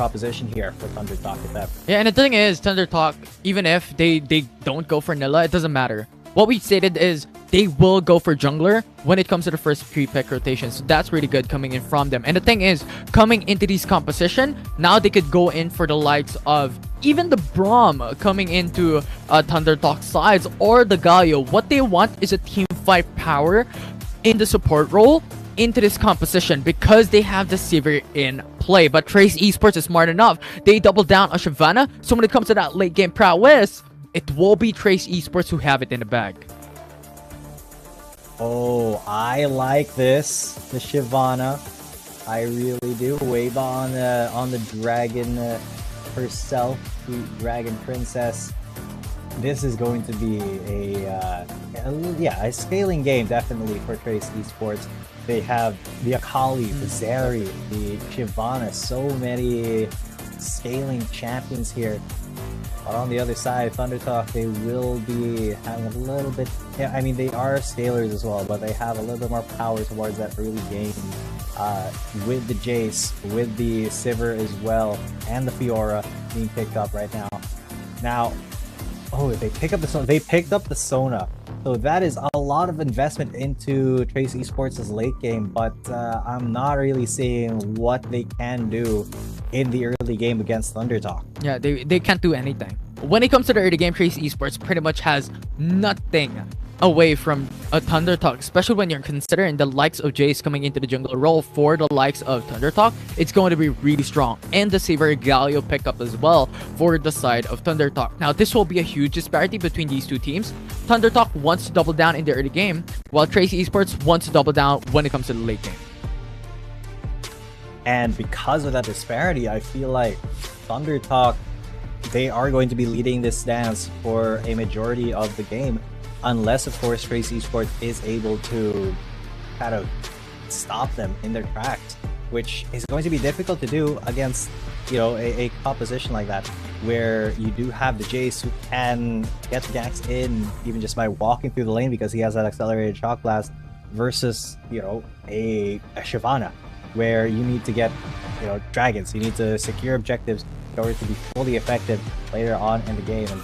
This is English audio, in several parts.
proposition here for Thunder Talk if ever. Yeah, and the thing is, Thunder Talk, even if they don't go for Nilla, it doesn't matter. What we stated is they will go for jungler when it comes to the first pre-pick rotation. So that's really good coming in from them. And the thing is, coming into these composition, now they could go in for the likes of even the Braum coming into Thunder Talk sides or the Galio. What they want is a team fight power in the support role into this composition because they have the Sivir in play. But Trace Esports is smart enough. They double down on Shyvana. So when it comes to that late game prowess, it will be Trace Esports who have it in the bag. Oh, I like this. The Shyvana. I really do. Wave on the dragon herself, the dragon princess. This is going to be a scaling game definitely for Trace Esports. They have the Akali, the Zeri, the Shyvana, so many scaling champions here. But on the other side, Thunder Talk, they will be having a little bit... Yeah, I mean, they are scalers as well, but they have a little bit more power towards that early game. With the Jace, with the Sivir as well, and the Fiora being picked up right now. Now, oh, they pick up the Sona. They picked up the Sona. So that is a lot of investment into Trace Esports' late game, but I'm not really seeing what they can do in the early game against Thunder Talk. Yeah, they can't do anything. When it comes to the early game, Trace Esports pretty much has nothing away from a Thunder Talk, especially when you're considering the likes of Jace coming into the jungle role for the likes of Thunder Talk. It's going to be really strong. And the Sivir Galio pickup as well for the side of Thunder Talk. Now, this will be a huge disparity between these two teams. Thunder Talk wants to double down in the early game, while Trace Esports wants to double down when it comes to the late game. And because of that disparity, I feel like Thunder Talk, they are going to be leading this dance for a majority of the game. Unless, of course, Trace Esports is able to kind of stop them in their tracks, which is going to be difficult to do against, you know, a composition like that, where you do have the Jace who can get the ganks in even just by walking through the lane because he has that accelerated shock blast, versus, you know, a Shyvana, where you need to get, you know, dragons. You need to secure objectives in order to be fully effective later on in the game. And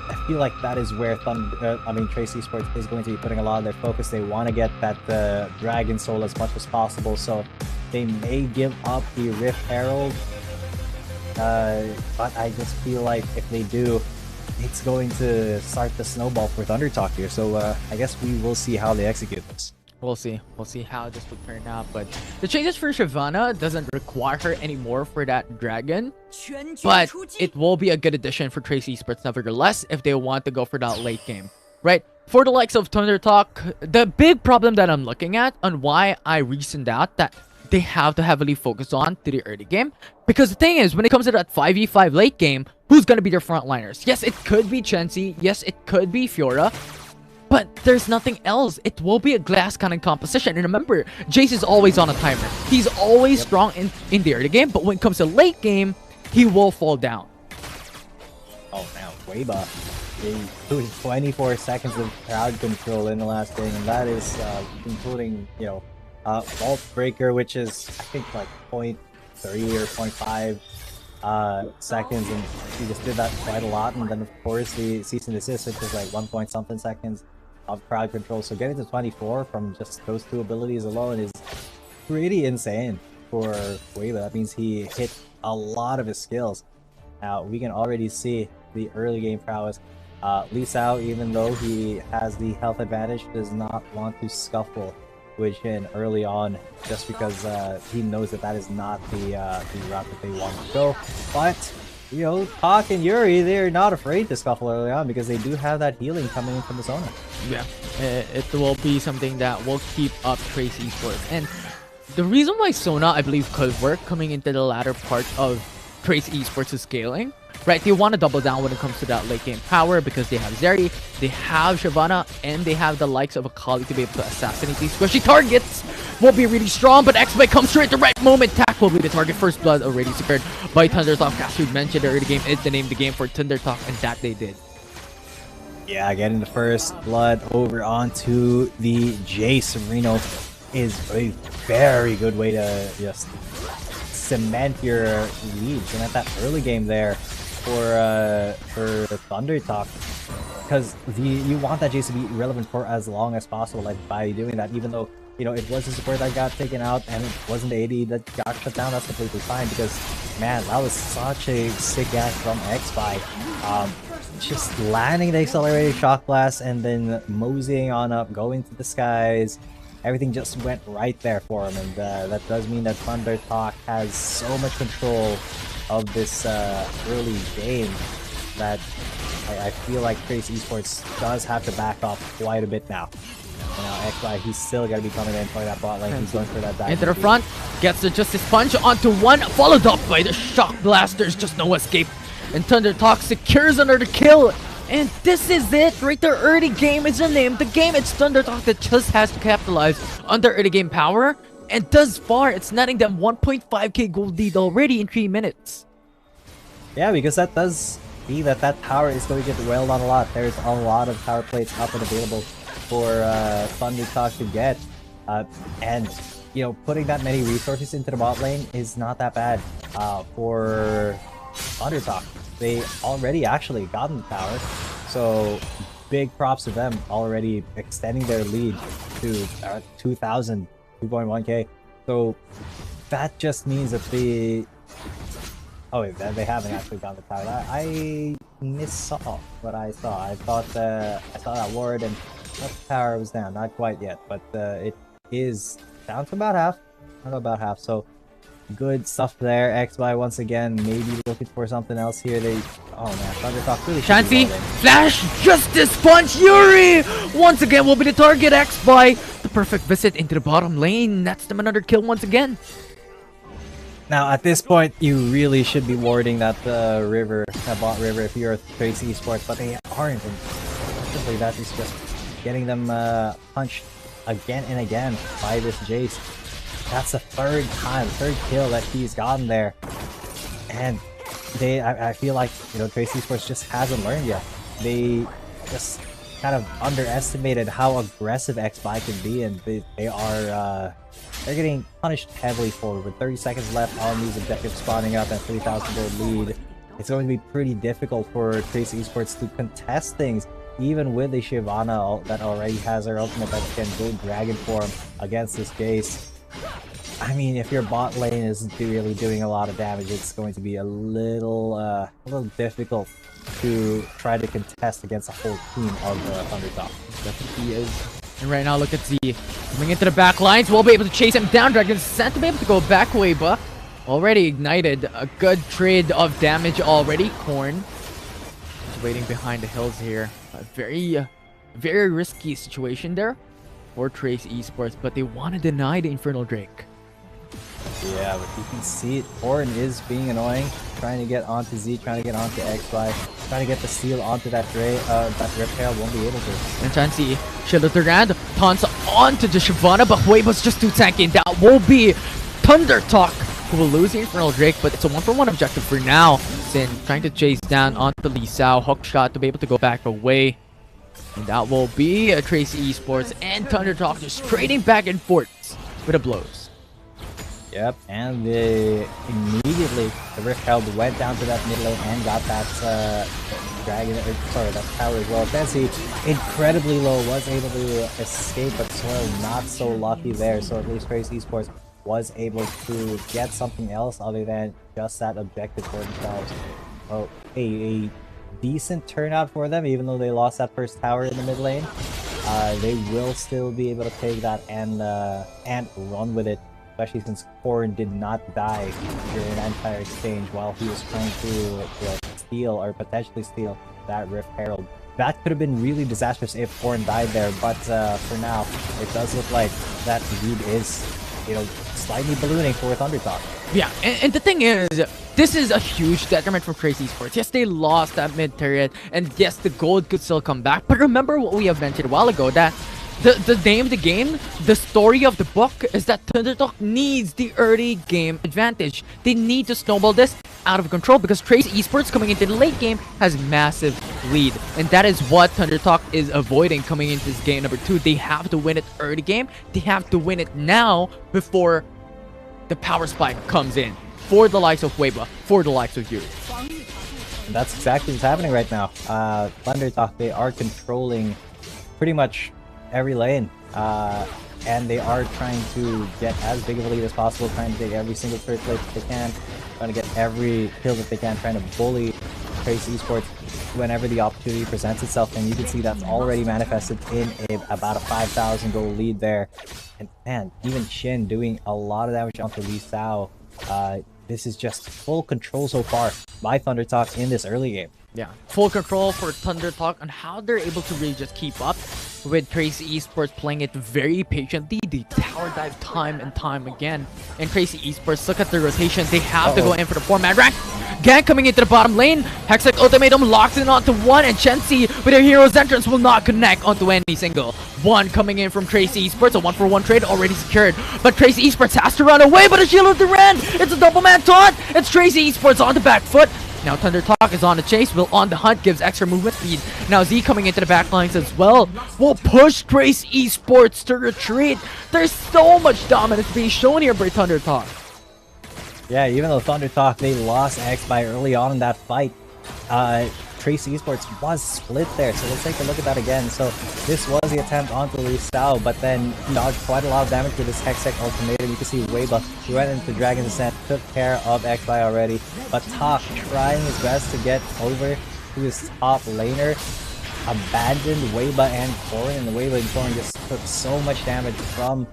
I feel like that is where Trace Esports is going to be putting a lot of their focus. They want to get that Dragon Soul as much as possible, so they may give up the Rift Herald. But I just feel like if they do, it's going to start the snowball for Thunder Talk here. So I guess we will see how they execute this. We'll see. We'll see how this will turn out. But the changes for Shyvana doesn't require her anymore for that dragon. But it will be a good addition for Trace Esports nevertheless if they want to go for that late game. Right? For the likes of Thunder Talk, the big problem that I'm looking at on why I reasoned out that they have to heavily focus on to the early game. Because the thing is, when it comes to that 5v5 late game, who's going to be their frontliners? Yes, it could be Chenzi. Yes, it could be Fiora. But there's nothing else. It will be a glass cannon composition. And remember, Jace is always on a timer. He's always strong in the early game, but when it comes to late game, he will fall down. Oh, now, Weiba doing 24 seconds of crowd control in the last game, and that is including, you know, Vault Breaker, which is, I think, like 0.3 or 0.5 seconds, and he just did that quite a lot. And then, of course, the cease and desist, which is like 1 point something seconds of crowd control. So getting to 24 from just those two abilities alone is pretty insane for Weiba. That means he hit a lot of his skills. Now, we can already see the early game prowess. Lee Sao, even though he has the health advantage, does not want to scuffle with Jhin early on, just because he knows that that is not the route that they want to go. But, you know, Talk and Yuri, they're not afraid to scuffle early on because they do have that healing coming in from the Sona. Yeah, it will be something that will keep up Trace Esports. And the reason why Sona, I believe, could work coming into the latter part of Trace Esports' scaling, right? They want to double down when it comes to that late game power because they have Zeri, they have Shyvana, and they have the likes of Akali to be able to assassinate these squishy targets. Will be really strong, but X-Bay comes through at the right moment. Tak will be the target. First blood already secured by Thunder Talk. As we mentioned, the early game is the name of the game for Thunder Talk, and that they did. Yeah, getting the first blood over onto the Jace. Reno is a very good way to just cement your lead, cement that early game there for Thunder Talk, because you want that Jace to be relevant for as long as possible. Like by doing that, even though you know it was a support that got taken out and it wasn't the AD that got shut down, that's completely fine. Because man, that was such a sick gank from XY. Just landing the accelerated shock blast and then moseying on up, going to the skies. Everything just went right there for him, and that does mean that Thunder Talk has so much control of this early game that I feel like Trace Esports does have to back off quite a bit now. Now XY, he's still gonna be coming in for that bot lane. He's going for that dive. Into the front, gets the Justice Punch onto one, followed up by the Shock Blasters, just no escape. And Thunder Talk secures another kill. And this is it right there. Early game is the name of the game. It's Thunder Talk that just has to capitalize on their early game power. And thus far, it's netting them 1.5k gold lead already in 3 minutes. Yeah, because that does mean that tower is going to get wailed on a lot. There's a lot of tower plates up and available for Thunder Talk to get. And, you know, putting that many resources into the bot lane is not that bad for Thunder Talk. They already actually gotten the tower, so big props to them already extending their lead to 2,000, 2.1k. So that just means that they... Oh wait, they haven't actually gotten the tower. I missaw what I saw. I thought I saw that ward and that tower was down. Not quite yet, but it is down to about half. Not about half, so good stuff there. XY once again, maybe looking for something else here. Oh man, Thunder Talk really Shanty, Flash, Justice Punch, Yuri! Once again will be the target. XY, the perfect visit into the bottom lane. That's them another kill once again. Now at this point, you really should be warding that river, that bot river if you're Trace Esports, but they aren't. And simply that is just getting them punched again and again by this Jace. That's the third kill that he's gotten there, and I feel like, you know, Trace Esports just hasn't learned yet. They just kind of underestimated how aggressive XY can be, and they are they're getting punished heavily for it. With 30 seconds left on these objectives spawning up and 3,000 gold lead, it's going to be pretty difficult for Trace Esports to contest things, even with the Shyvana that already has her ultimate that can go Dragon form against this Jace. I mean, if your bot lane is really doing a lot of damage, it's going to be a little difficult to try to contest against a whole team of Thunder Talk. Definitely is. And right now, look at Z coming into the back lines. We'll be able to chase him down. Dragon sent to be able to go back away, but already ignited. A good trade of damage already. Korn is waiting behind the hills here. A very risky situation there for Trace Esports, but they want to deny the Infernal Drake. Yeah, but you can see it. Korn is being annoying, trying to get onto Z, trying to get onto XY, trying to get the steal onto that Rift Herald, won't be able to. And Chansey, Shield of the Grand, taunts onto the Shyvana, but Hueva's just too tanky, and that will be Thunder Talk, who will lose the Infernal Drake, but it's a 1-for-1 objective for now. Sin trying to chase down onto Lee Sao, hook shot to be able to go back away. And that will be a Trace Esports and Thunder Talk just trading back and forth with the blows. Yep, and immediately the Rift Herald went down to that mid lane and got that that tower as well. Fancy incredibly low, was able to escape, but Soil not so lucky there. So at least Trace Esports was able to get something else other than just that objective for themselves. Oh, a decent turnout for them, even though they lost that first tower in the mid lane. They will still be able to take that and run with it, especially since Korn did not die during that entire exchange while he was trying to steal or potentially steal that Rift Herald. That could have been really disastrous if Korn died there, but for now, it does look like that lead is, you know, slightly ballooning for Thunder Talk. Yeah, and the thing is, this is a huge detriment for Trace Esports. Yes, they lost that mid turret, and yes, the gold could still come back. But remember what we have mentioned a while ago, that the name of the game, the story of the book, is that Thunder Talk needs the early game advantage. They need to snowball this out of control because Trace Esports coming into the late game has massive lead. And that is what Thunder Talk is avoiding coming into this game number 2. They have to win it early game. They have to win it now before the power spike comes in. for the likes of Weibo, for the likes of you. That's exactly what's happening right now. Thundertalk, they are controlling pretty much every lane. And they are trying to get as big of a lead as possible, trying to take every single third place that they can, trying to get every kill that they can, trying to bully Trace Esports whenever the opportunity presents itself. And you can see that's already manifested in about a 5,000 gold lead there. And man, even Shin doing a lot of damage onto Lee Sao. This is just full control so far by Thundertalk in this early game. Yeah, full control for Thundertalk on how they're able to really just keep up with Tracy Esports playing it very patiently. They tower dive time and time again. And Tracy Esports, look at the rotation. They have to go in for the 4-man rank. Gang coming into the bottom lane. Hextech Ultimatum locks in onto one, and Shensi with their hero's entrance will not connect onto any single. One coming in from Tracy Esports, a 1-for-1 trade already secured. But Tracy Esports has to run away, but a shield of Duran. It's a double man taunt. It's Tracy Esports on the back foot. Now Thundertalk is on the chase, Will on the hunt, gives extra movement speed. Now Z coming into the backlines as well will push Trace Esports to retreat. There's so much dominance being shown here by Thundertalk. Yeah, even though Thundertalk, they lost X-By early on in that fight, Trace Esports was split there, so let's take a look at that again. So this was the attempt onto Lee Sao, but then he dodged quite a lot of damage with his Hextech Ultimatum. You can see Weibo, he went into Dragon's Ascent, took care of X-By already, but Talk trying his best to get over to his top laner, abandoned Weibo and Corrin, and the Weibo and Corrin just took so much damage from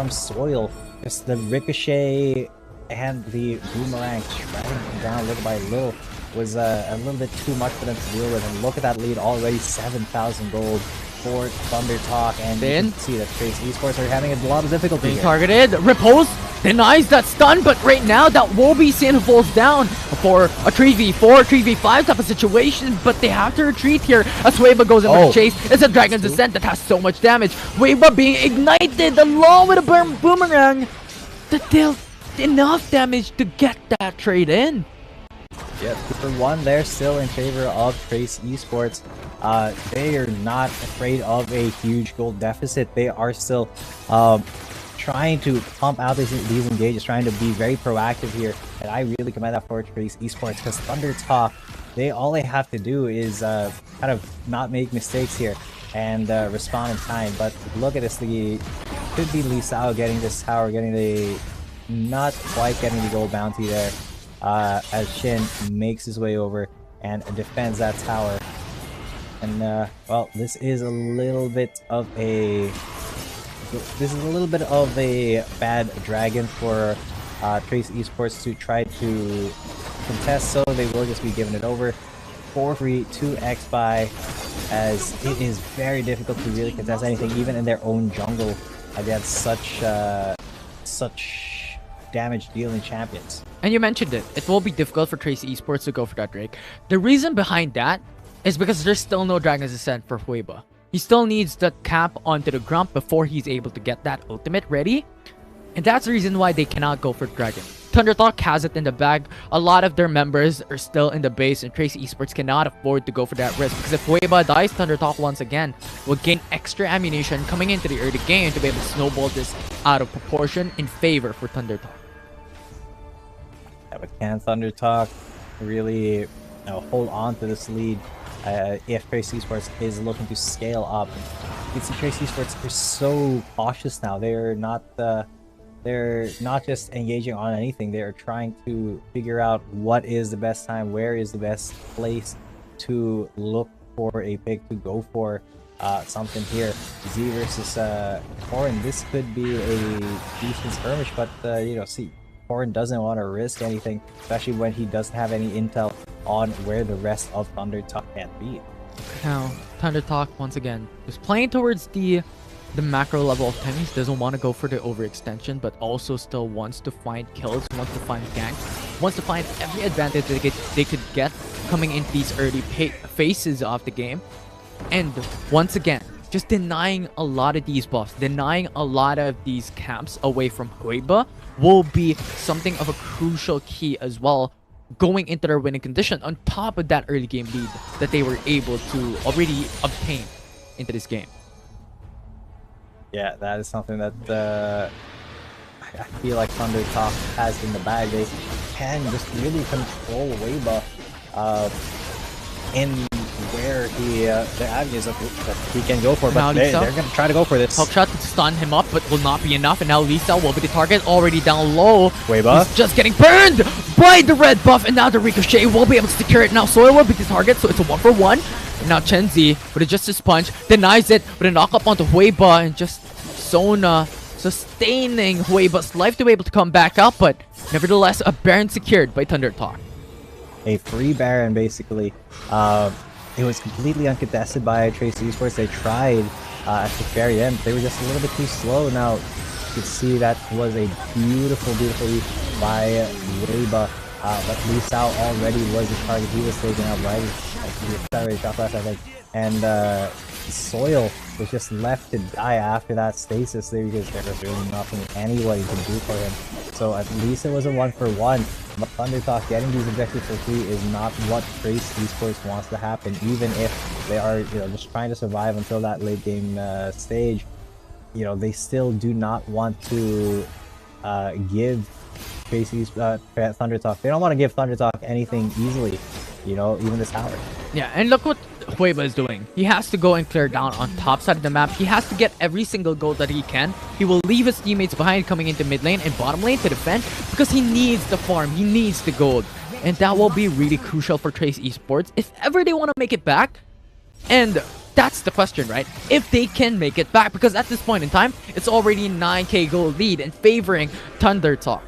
Soil. Just the ricochet and the boomerang shredding him down little by little was a little bit too much for them to deal with. And look at that lead already, 7,000 gold for Thundertalk, and you can see that Trace Esports are having a lot of difficulty being targeted. Repose denies that stun, but right now that will be Sin falls down for a 3v4, 3v5 type of situation, but they have to retreat here as Weibo goes in for the chase. It's a Dragon's Descent that has so much damage. Weibo being ignited along with a boomerang that dealt enough damage to get that trade in. Yeah, for one, they're still in favor of Trace Esports. They are not afraid of a huge gold deficit. They are still trying to pump out these engages, trying to be very proactive here. And I really commend that for Trace Esports, because Thundertalk, all they have to do is kind of not make mistakes here and respond in time. But look at this, could be Lee Sao getting this tower, not quite getting the gold bounty there. As Shin makes his way over and defends that tower. And well, this is a little bit of a bad dragon for Trace Esports to try to contest, so they will just be giving it over for free to X-By, as it is very difficult to really contest anything, even in their own jungle, against such damage dealing champions. And you mentioned it. It will be difficult for Trace Esports to go for that Drake. The reason behind that is because there's still no Dragon's Ascent for Weibo. He still needs the cap onto the Grump before he's able to get that ultimate ready. And that's the reason why they cannot go for Dragon. Thundertalk has it in the bag. A lot of their members are still in the base, and Trace Esports cannot afford to go for that risk, because if Weibo dies, Thundertalk once again will gain extra ammunition coming into the early game to be able to snowball this out of proportion in favor for Thundertalk. But can Thundertalk really hold on to this lead if Trace Esports is looking to scale up? You can see Trace Esports are so cautious now. They're not just engaging on anything. They are trying to figure out what is the best time, where is the best place to look for a pick, to go for something here. Z versus Corrin. This could be a decent skirmish, but see, Corrin doesn't want to risk anything, especially when he doesn't have any intel on where the rest of Thundertalk can be. Now, Thundertalk once again is playing towards the macro level of things. Doesn't want to go for the overextension, but also still wants to find kills, wants to find ganks, wants to find every advantage they could get coming into these early phases of the game. And once again, just denying a lot of these buffs, denying a lot of these camps away from Weibo will be something of a crucial key as well going into their winning condition, on top of that early game lead that they were able to already obtain into this game. Yeah, that is something that I feel like Thunder Talk has in the bag. They can just really control Weiba in where the avenues that he can go for, but they're going to try to go for this. Hook shot to stun him up, but will not be enough, and now Lisa will be the target, already down low. Weiba. He's just getting burned by the red buff, and now the Ricochet will be able to secure it. Now Soil will be the target, so it's a 1-for-1. And now Chenzi, with a Justice Punch, denies it with a knock-up onto Weiba, and just Sona sustaining Weiba's life to be able to come back up, but nevertheless, a Baron secured by Thunder Talk. A free Baron, basically. It was completely uncontested by Trace Esports. They tried at the very end. They were just a little bit too slow. Now, you can see that was a beautiful lead by Weiba. But Lee Sao already was the target. He was taken out right as the accelerated shot flash, I think. And Soil was just left to die after that stasis there because there was really nothing anybody could do for him. So at least it was a 1-for-1. But Thunder Talk getting these objectives for free is not what Trace Esports wants to happen, even if they are, just trying to survive until that late game stage. They still do not want to give Tracy's Thunder Talk. They don't want to give Thunder Talk anything easily, even this tower. Yeah, and look what Weiba is doing. He has to go and clear down on top side of the map. He has to get every single gold that he can. He will leave his teammates behind coming into mid lane and bottom lane to defend because he needs the farm. He needs the gold. And that will be really crucial for Trace Esports if ever they want to make it back. And that's the question, right? If they can make it back, because at this point in time, it's already 9k gold lead and favoring Thunder Talk.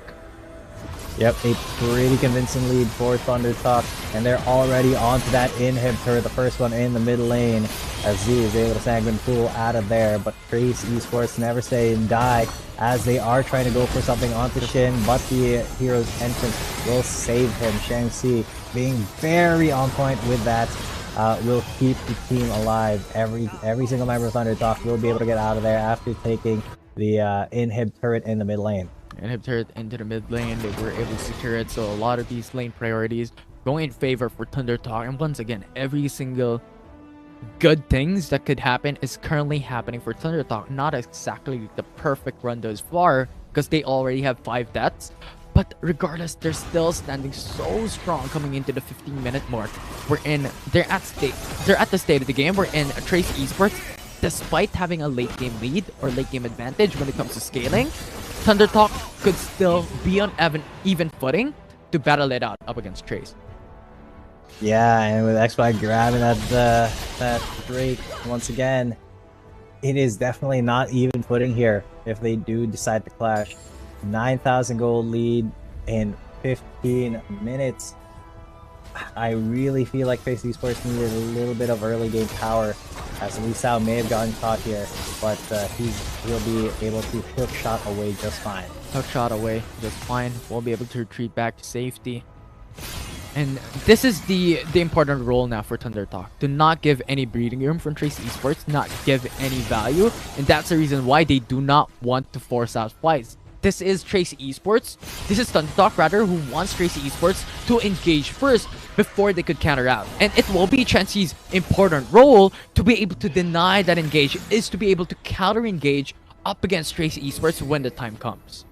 Yep, a pretty convincing lead for Thunder Talk, and they're already onto that inhibitor, the first one in the mid lane, as Z is able to sanguine pool out of there. But Trace Esports never say die, as they are trying to go for something onto Shin, but the hero's entrance will save him. Shang-Chi being very on point with that. Will keep the team alive. Every single member of Thunder Talk will be able to get out of there after taking the inhib turret in the mid lane. Inhib turret into the mid lane, they were able to secure it, so a lot of these lane priorities going in favor for Thunder Talk. And once again, every single good things that could happen is currently happening for Thunder Talk. Not exactly the perfect run thus far, because they already have 5 deaths. But regardless, they're still standing so strong coming into the 15-minute mark. They're at the state of the game. We're in Trace Esports, despite having a late game lead or late game advantage when it comes to scaling, Thunder Talk could still be on even footing to battle it out up against Trace. Yeah, and with XY grabbing that break once again, it is definitely not even footing here if they do decide to clash. 9,000 gold lead in 15 minutes. I really feel like Trace Esports needed a little bit of early game power, as Lee Sao may have gotten caught here, but he'll be able to hook shot away just fine. Hook shot away just fine. We'll be able to retreat back to safety. And this is the important role now for Thunder Talk. To not give any breathing room from Trace Esports, not give any value. And that's the reason why they do not want to force out fights. This is Trace Esports. This is Thunder Talk, rather, who wants Trace Esports to engage first before they could counter out. And it will be Chenzi's important role to be able to deny that engage, is to be able to counter engage up against Trace Esports when the time comes.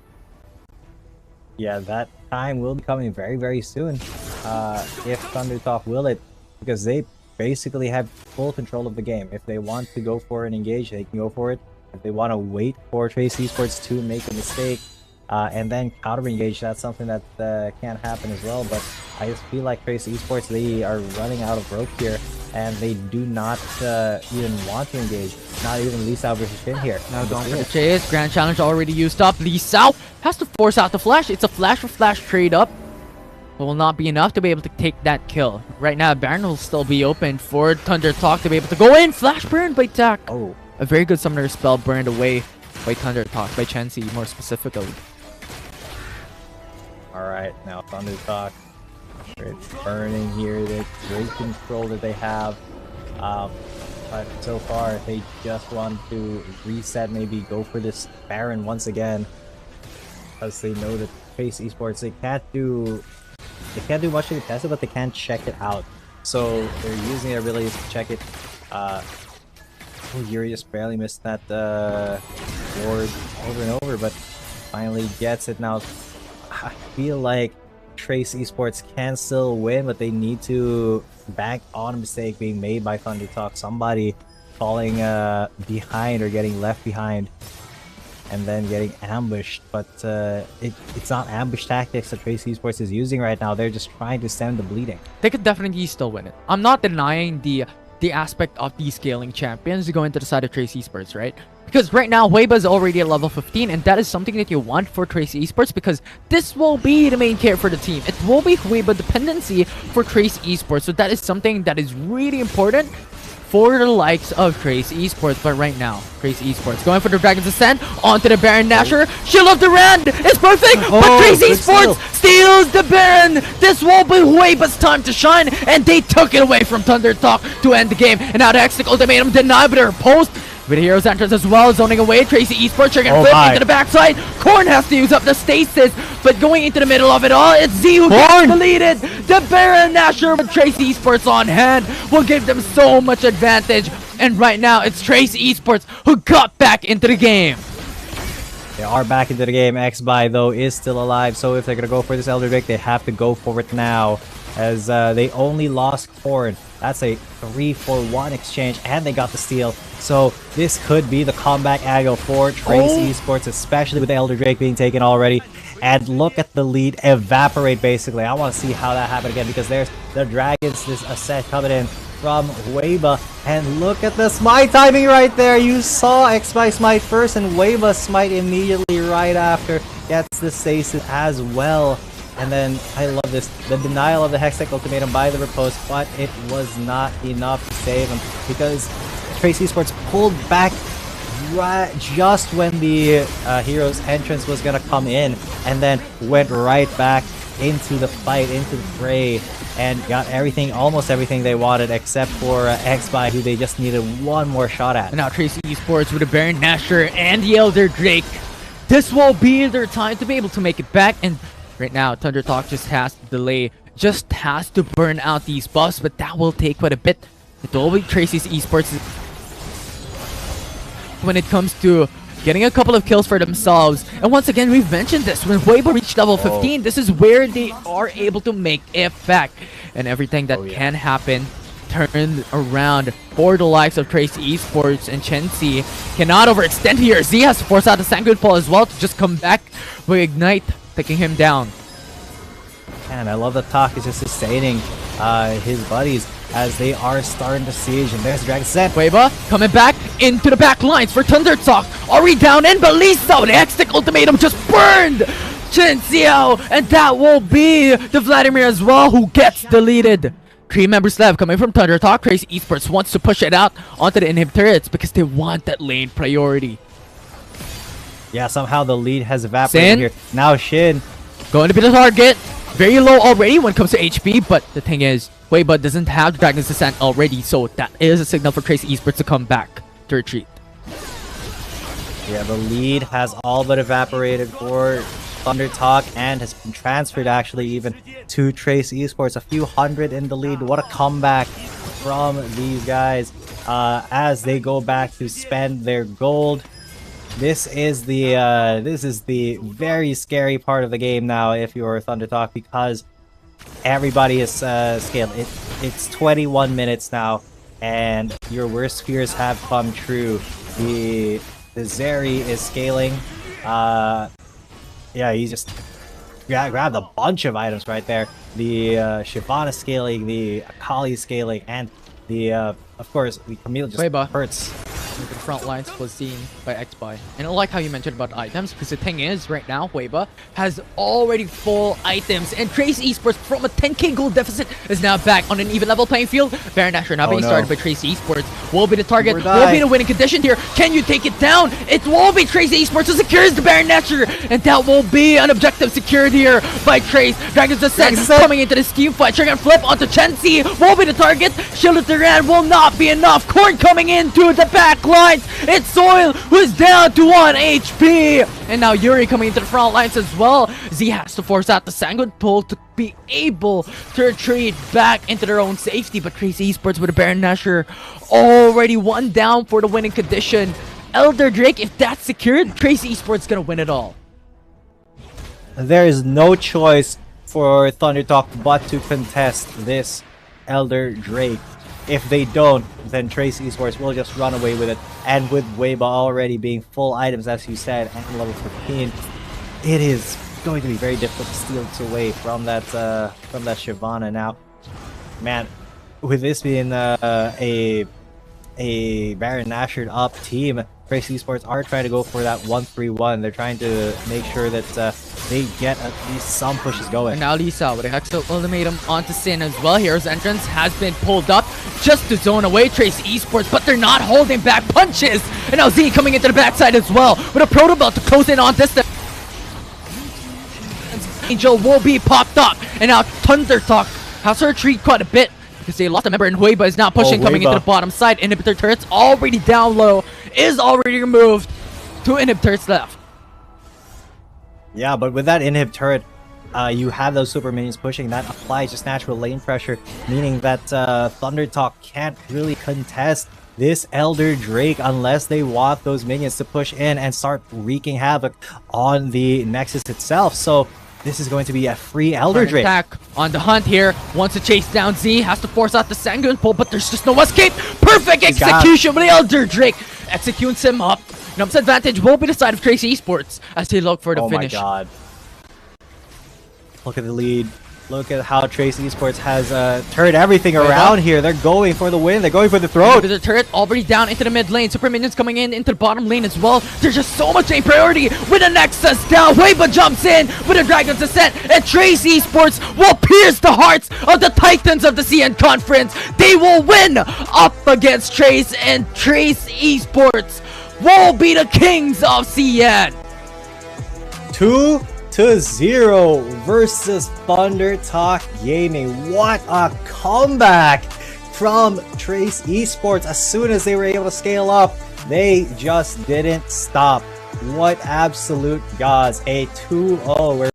Yeah, that time will be coming very, very soon. If Thunder Talk will it, because they basically have full control of the game. If they want to go for an engage, they can go for it. If they want to wait for Trace Esports to make a mistake and then counter engage, that's something that can happen as well. But I just feel like Trace Esports, they are running out of rope here, and they do not even want to engage. Not even Lee Sao versus Shin here. Now going for the chase. Grand Challenge already used up. Lee Sao has to force out the flash. It's a flash for flash trade up. It will not be enough to be able to take that kill. Right now, Baron will still be open for Thunder Talk to be able to go in. Flash burn by Tak. Oh. A very good summoner spell burned away by Thunder Talk, by Chenzi more specifically. Alright, now Thunder Talk. It's burning here. The great control that they have. But so far, they just want to reset, maybe go for this Baron once again. Because they know that Trace Esports, they can't do much to test it, but they can't check it out. So they're using their abilities to check it. Oh, Yuri just barely missed that ward over and over, but finally gets it now. I feel like Trace Esports can still win, but they need to bank on a mistake being made by Thunder Talk. Somebody falling behind or getting left behind and then getting ambushed. But it's not ambush tactics that Trace Esports is using right now. They're just trying to stem the bleeding. They could definitely still win it. I'm not denying the aspect of these scaling champions going to the side of Trace Esports, right? Because right now, Weiba is already at level 15, and that is something that you want for Trace Esports, because this will be the main carry for the team. It will be Weiba dependency for Trace Esports, so that is something that is really important for the likes of Trace Esports. But right now, Trace Esports going for the Dragon's Ascent onto the Baron Nashor. Shield of the Rand! It's perfect! But Trace Esports steals the Baron! This will be Weiba's time to shine, and they took it away from Thunder Talk to end the game. And now the Hextech ultimatum denied by their post. With Hero's entrance as well, zoning away, Tracy Esports triggering flip into the backside. Korn has to use up the stasis, but going into the middle of it all, it's Z who gets deleted. The Baron Nashor with Tracy Esports on hand will give them so much advantage. And right now, it's Trace Esports who got back into the game. They are back into the game. Xby, though, is still alive, so if they're going to go for this Elder Drake, they have to go for it now, as they only lost Korn. That's a 3-for-1 exchange, and they got the steal. So this could be the comeback angle for Trace Esports, especially with the Elder Drake being taken already. And look at the lead evaporate, basically. I want to see how that happened again, because there's the Dragons, this Ascent coming in from Weiba. And look at the smite timing right there. You saw Xby smite first, and Weiba smite immediately right after. Gets the stasis as well. And then, I love this, the denial of the Hextech ultimatum by the riposte, but it was not enough to save him, because Trace Esports pulled back just when the Hero's entrance was going to come in, and then went right back into the fight, into the fray, and got everything, almost everything they wanted, except for Xby, who they just needed one more shot at. And now Trace Esports with the Baron Nashor and the Elder Drake. This will be their time to be able to make it back, and right now, Thunder Talk just has to delay, just has to burn out these buffs, but that will take quite a bit. It will be Trace's Esports when it comes to getting a couple of kills for themselves. And once again, we've mentioned this, when Weibo reached level 15, this is where they are able to make it back. And everything that can happen turned around for the likes of Trace Esports, and Chenzi cannot overextend here. Z has to force out the Sanguine Pole as well to just come back with Ignite, taking him down. And I love that Talk is just sustaining his buddies as they are starting to siege. And there's Dragon Set. Weiba coming back into the back lines for Thunder Talk. Ori down in, but Liso, the Hextech ultimatum just burned Chen Xiao, and that will be the Vladimir as well, who gets deleted. 3 members left coming from Thunder Talk. Trace Esports wants to push it out onto the inhib turrets because they want that lane priority. Yeah, somehow the lead has evaporated here. Now Shin going to be the target. Very low already when it comes to HP, but the thing is, Weiba doesn't have Dragon's Descent already, so that is a signal for Trace Esports to come back to retreat. Yeah, the lead has all but evaporated for Thunder Talk, and has been transferred actually even to Trace Esports. A few hundred in the lead. What a comeback from these guys as they go back to spend their gold. This is the very scary part of the game now if you're Thunder Talk, because everybody is scaled. It's 21 minutes now, and your worst fears have come true. The Zeri is scaling. Yeah, he just grabbed a bunch of items right there. The Shyvana scaling, the Akali scaling, and the of course the Camille just hurts. The front lines was seen by Xby. And I like how you mentioned about items, because the thing is, right now, Weiba has already full items, and Trace Esports from a 10k gold deficit is now back on an even level playing field. Baron Nashor now being started by Trace Esports will be the target, will be the winning condition here. Can you take it down? It will be Trace Esports who secures the Baron Nashor, and that will be an objective secured here by Trace. Dragon's Ascent coming into this team fight. Trigger and flip onto Chenzi will be the target. Shield of the Rand will not be enough. Korn coming into the back lines. It's Soil who's down to 1 HP. And now Yuri coming into the front lines as well. Z has to force out the Sanguine Pole to be able to retreat back into their own safety. But Trace Esports with a Baron Nashor already 1 down for the winning condition. Elder Drake, if that's secured, Trace Esports gonna win it all. there is no choice for Thundertalk but to contest this Elder Drake. If they don't, then Trace Esports will just run away with it. And with Weiba already being full items, as you said, and level 15, it is going to be very difficult to steal this away from that Shyvana. Now, man, with this being a Baron Nashor up team, Trace Esports are trying to go for that 1-3-1. They're trying to make sure that they get at least some pushes going. And now Lisa with a Hexo Ultimatum onto Sin as well. Hero's entrance has been pulled up just to zone away Trace Esports, but they're not holding back punches. And now Z coming into the backside as well with a Proto Belt to close in on distance. Angel will be popped up, and now Thundertalk has to retreat quite a bit because they lost a member, and Weiba is now pushing, coming into the bottom side. Inhibitor turret's already down low, is already removed. 2 inhib turrets left. Yeah, but with that inhib turret, you have those super minions pushing. That applies just natural lane pressure, meaning that Thundertalk can't really contest this Elder Drake unless they want those minions to push in and start wreaking havoc on the Nexus itself. So this is going to be a free Elder Drake. Attack on the hunt here. Wants to chase down Z. Has to force out the Sanguine pull, but there's just no escape. Perfect execution with the Elder Drake. Executes him up. Numb's advantage will be the side of Trace Esports as they look for the finish. Oh my god. Look at the lead. Look at how Trace Esports has turned everything around here. They're going for the win. They're going for the throat. The turret already down into the mid lane. Super minions coming in into the bottom lane as well. There's just so much A priority with the Nexus down. Weiba jumps in with a Dragon's Ascent, and Trace Esports will pierce the hearts of the Titans of the CN Conference. They will win up against Trace, and Trace Esports will be the kings of CN. 2-0 versus Thundertalk Gaming. What a comeback from Trace Esports. As soon as they were able to scale up, they just didn't stop. What absolute gods. A 2-0.